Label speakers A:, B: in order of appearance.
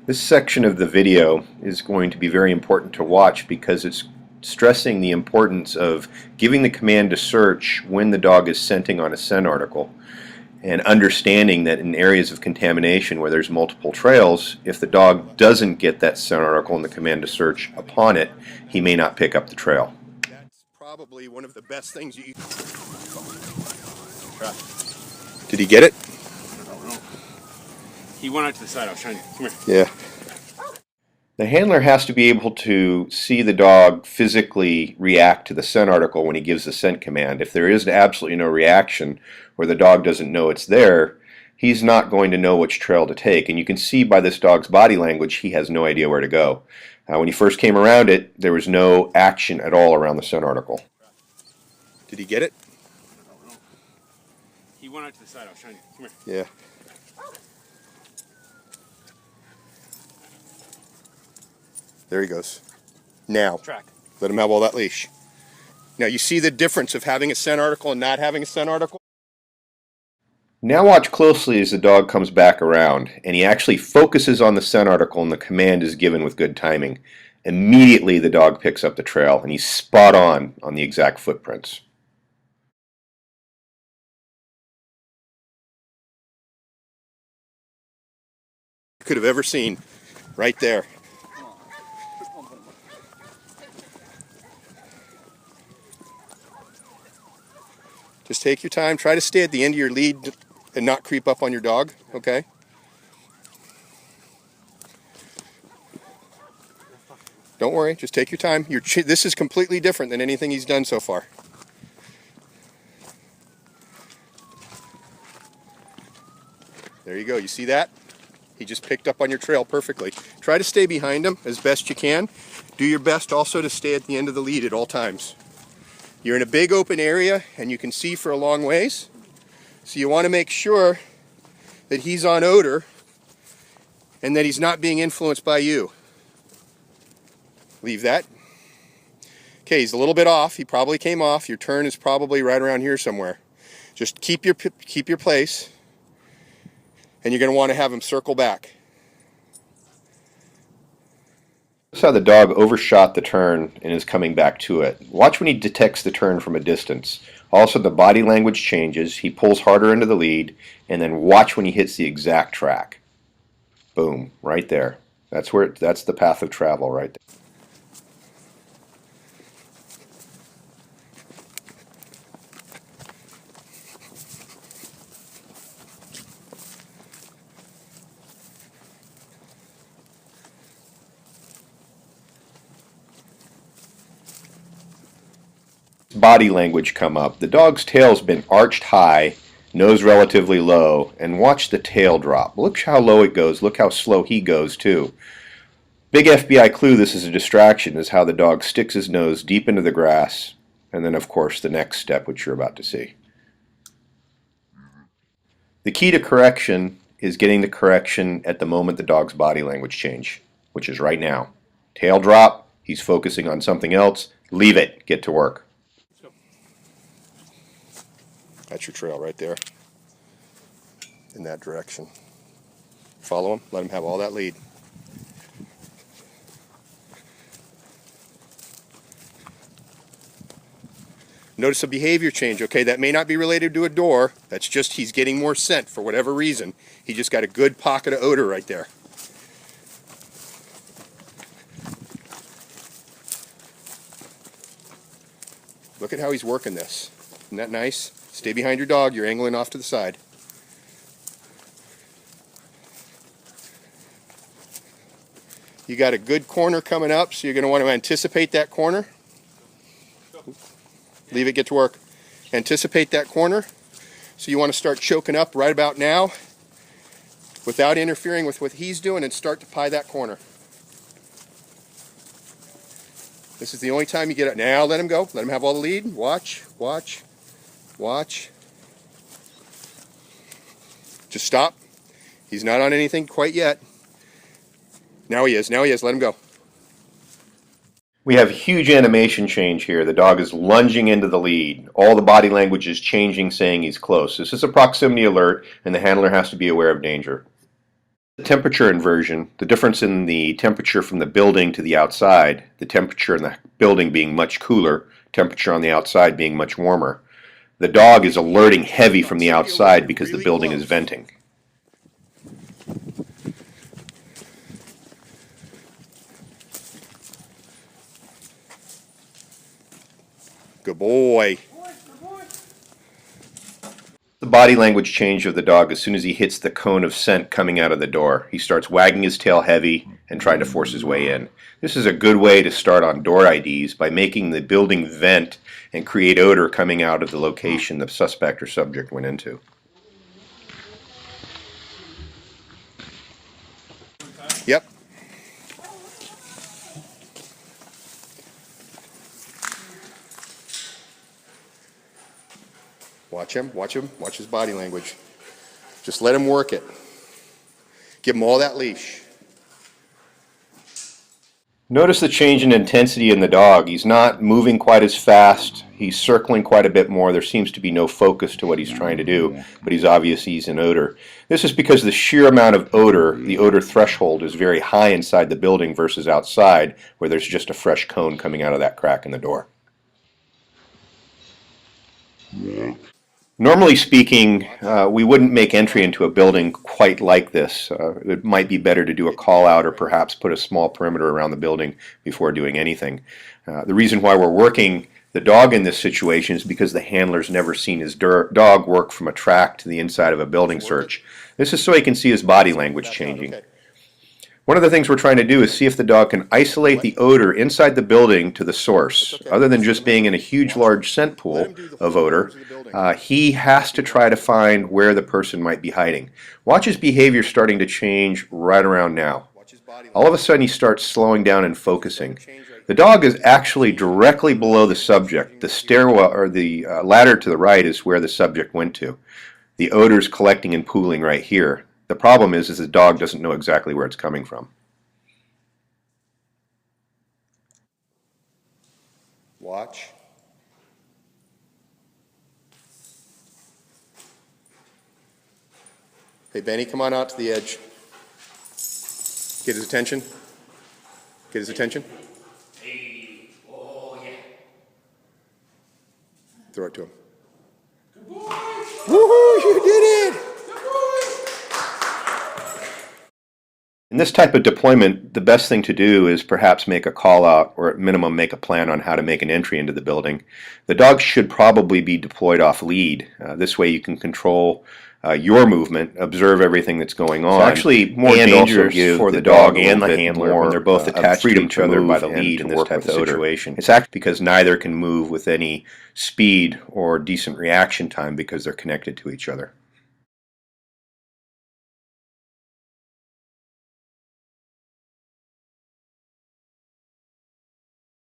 A: This section of the video is going to be very important to watch because it's stressing the importance of giving the command to search when the dog is scenting on a scent article, and understanding that in areas of contamination where there's multiple trails, if the dog doesn't get that scent article and the command to search upon it, he may not pick up the trail.
B: That's probably one of the best things you try. Did he get it?
C: I don't know. He went out to the side. I was trying to. Come here.
B: Yeah.
A: The handler has to be able to see the dog physically react to the scent article when he gives the scent command. If there is absolutely no reaction, or the dog doesn't know it's there, he's not going to know which trail to take. And you can see by this dog's body language he has no idea where to go. When he first came around it, there was no action at all around the scent article.
B: Did he get it?
C: I don't know. He went out to the side. I was trying to. Come here.
B: Yeah. There he goes. Now,
C: Track.
B: let him have all that leash. Now, you see the difference of having a scent article and not having a scent article?
A: Now watch closely as the dog comes back around, and he actually focuses on the scent article and the command is given with good timing. Immediately the dog picks up the trail, and he's spot on the exact footprints.
B: You could have ever seen right there. Just take your time. Try to stay at the end of your lead and not creep up on your dog, okay? Don't worry. Just take your time. This is completely different than anything he's done so far. There you go. You see that? He just picked up on your trail perfectly. Try to stay behind him as best you can. Do your best also to stay at the end of the lead at all times. You're in a big open area and you can see for a long ways. So you want to make sure that he's on odor and that he's not being influenced by you. Leave that. Okay, he's a little bit off. He probably came off. Your turn is probably right around here somewhere. Just keep your place, and you're going to want to have him circle back.
A: Notice how the dog overshot the turn and is coming back to it. Watch when he detects the turn from a distance. Also, the body language changes. He pulls harder into the lead, and then watch when he hits the exact track. Boom, right there. That's the path of travel right there. Body language come up. The dog's tail's been arched high, nose relatively low, and watch the tail drop. Look how low it goes. Look how slow he goes too. Big FBI clue this is a distraction is how the dog sticks his nose deep into the grass, and then of course the next step, which you're about to see. The key to correction is getting the correction at the moment the dog's body language change, which is right now. Tail drop, he's focusing on something else, leave it, get to work.
B: That's your trail right there, in that direction. Follow him, let him have all that lead. Notice a behavior change, okay? That may not be related to a door. That's just he's getting more scent for whatever reason. He just got a good pocket of odor right there. Look at how he's working this. Isn't that nice? Stay behind your dog. You're angling off to the side. You got a good corner coming up, so you're going to want to anticipate that corner. Leave it, get to work. Anticipate that corner. So you want to start choking up right about now without interfering with what he's doing and start to pie that corner. This is the only time you get it. Now let him go. Let him have all the lead. Watch, watch, watch. Just stop. He's not on anything quite yet. Now he is. Now he is. Let him go.
A: We have huge animation change here. The dog is lunging into the lead. All the body language is changing, saying he's close. This is a proximity alert, and the handler has to be aware of danger. Temperature inversion, the difference in the temperature from the building to the outside, the temperature in the building being much cooler, temperature on the outside being much warmer. The dog is alerting heavy from the outside because the building is venting.
B: Good boy.
A: The body language change of the dog as soon as he hits the cone of scent coming out of the door. He starts wagging his tail heavy and trying to force his way in. This is a good way to start on door IDs by making the building vent and create odor coming out of the location the suspect or subject went into.
B: Yep. Watch him, watch him, watch his body language. Just let him work it. Give him all that leash.
A: Notice the change in intensity in the dog. He's not moving quite as fast. He's circling quite a bit more. There seems to be no focus to what he's trying to do, but he's obviously he's in odor. This is because the sheer amount of odor, the odor threshold, is very high inside the building versus outside, where there's just a fresh cone coming out of that crack in the door. Normally speaking, we wouldn't make entry into a building quite like this. It might be better to do a call out or perhaps put a small perimeter around the building before doing anything. The reason why we're working the dog in this situation is because the handler's never seen his dog work from a track to the inside of a building search. This is so he can see his body language changing. One of the things we're trying to do is see if the dog can isolate the odor inside the building to the source. Other than just being in a huge, large scent pool of odor, he has to try to find where the person might be hiding. Watch his behavior starting to change right around now. All of a sudden he starts slowing down and focusing. The dog is actually directly below the subject. The stairwell or the ladder to the right is where the subject went to. The odor is collecting and pooling right here. The problem is the dog doesn't know exactly where it's coming from.
B: Watch. Hey, Benny, come on out to the edge. Get his attention. Get his attention.
C: Hey, oh yeah.
B: Throw it to him.
C: Good boy.
B: Woohoo! You did it!
A: In this type of deployment, the best thing to do is perhaps make a call out or at minimum make a plan on how to make an entry into the building. The dog should probably be deployed off lead. This way you can control your movement, observe everything that's going on. It's actually more dangerous for the dog and the handler when they're both attached to each other by the lead in this type of situation. It's actually because neither can move with any speed or decent reaction time because they're connected to each other.